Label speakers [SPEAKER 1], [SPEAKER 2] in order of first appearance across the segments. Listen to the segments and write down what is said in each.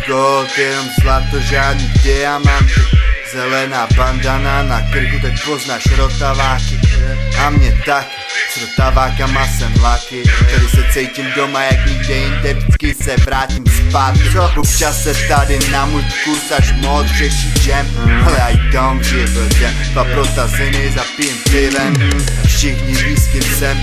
[SPEAKER 1] gold, jenom zlato, žádný diamanty. Zelená bandana na krku, teď poznáš rotaváky. A mě tak, s rotavákama jsem lucky. Tady se cítím doma jak nikde jinde, vždycky se vrátím zpátky. Občas se tady na můj kurz až moc řeší jam, ale I don't give a damn. Dva protaziny zapijem pivem, všichni ví s kým jsem,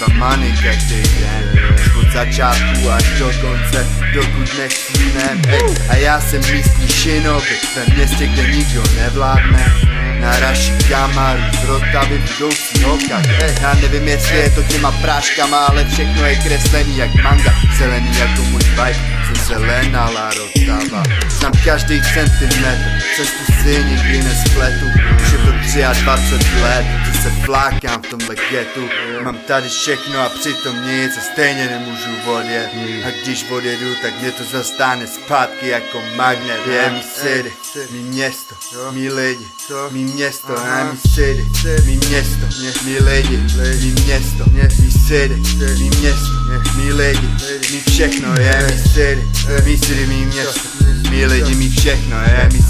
[SPEAKER 1] 9-2 money každý den. Od začátku až do konce, dokud nechcíme. A já jsem místní šinobi, ve městě, kde nikdo nevládne. Na raši kamaru z Rotavy budoucí holka. Já nevím jestli je to těma práškama, ale všechno je kreslený jak manga. Zelený jako můj vibe, co zelenala Rotava. Znám každý centimetr, cestu si nikdy nespletu. Už je to 23 let, co se flákám v tomhle getu. Mám tady všechno a přitom nic a stejně nemůžu odjet. A když odjedu, tak mě to zastane zpátky jako magnet. Je mi city, mý město, mý lidi, mý město, mý city, mý město, mý lidi, mý město, mý city, mý město, mý lidi, mý všechno je mý city, mý město, mý lidi, mý všechno je mý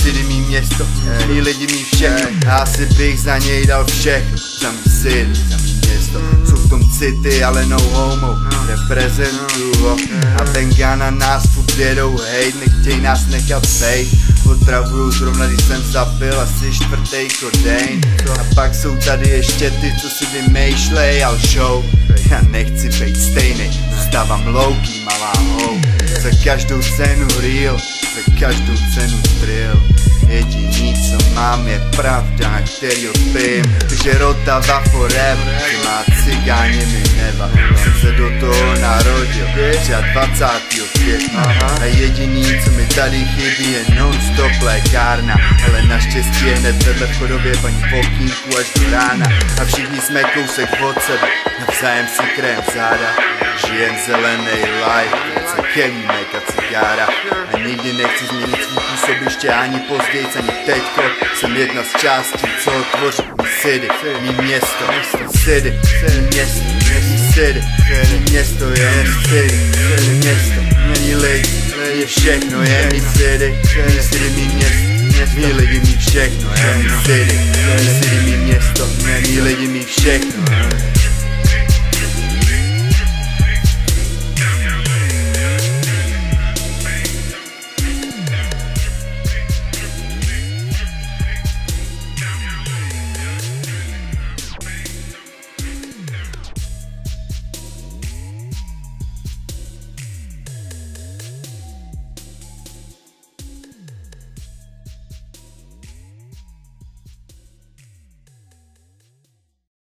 [SPEAKER 1] city, mý město, mý lidi, mý všechno. Asi bych za něj dal všechno, za mý city, za mý město. Jsou v tom city, ale no homo, reprezentuju ho. A Bengana nás furt jedou, hej, nechtěj nás nechat bejt. Otravuju zrovna, když jsem zapil asi 4. kodein. A pak jsou tady ještě ty, co si vymýšlej a lžou. Já nechci být stejný, zůstávám low-key, malá hou. Za každou cenu real, za každou cenu thrill. Jediný, co mám, je pravda, na který odpím. Takže Rotava forever, že má cigáni mi neva. Jsem se do toho narodil, 23. května. A jediný, co mi tady chybí, je non-stop lékárna. Ale naštěstí je hned vedle v chodově paní pokýnku až do rána. A všichni jsme kousek od sebe, navzájem si krém záda. Žijem zelenej life, co kelímek a cigára. A nikdy nechci změnit svý působiště ani později, ani teďko. Jsem jedna z částí, co tvoří mý city, mý město, city, mý město, mý city, mý město je mý city, mý město, mý lidi, mý všechno je mý city, mý město, mý lidi, mý všechno je mý city, mý město, mý lidi, mý všechno.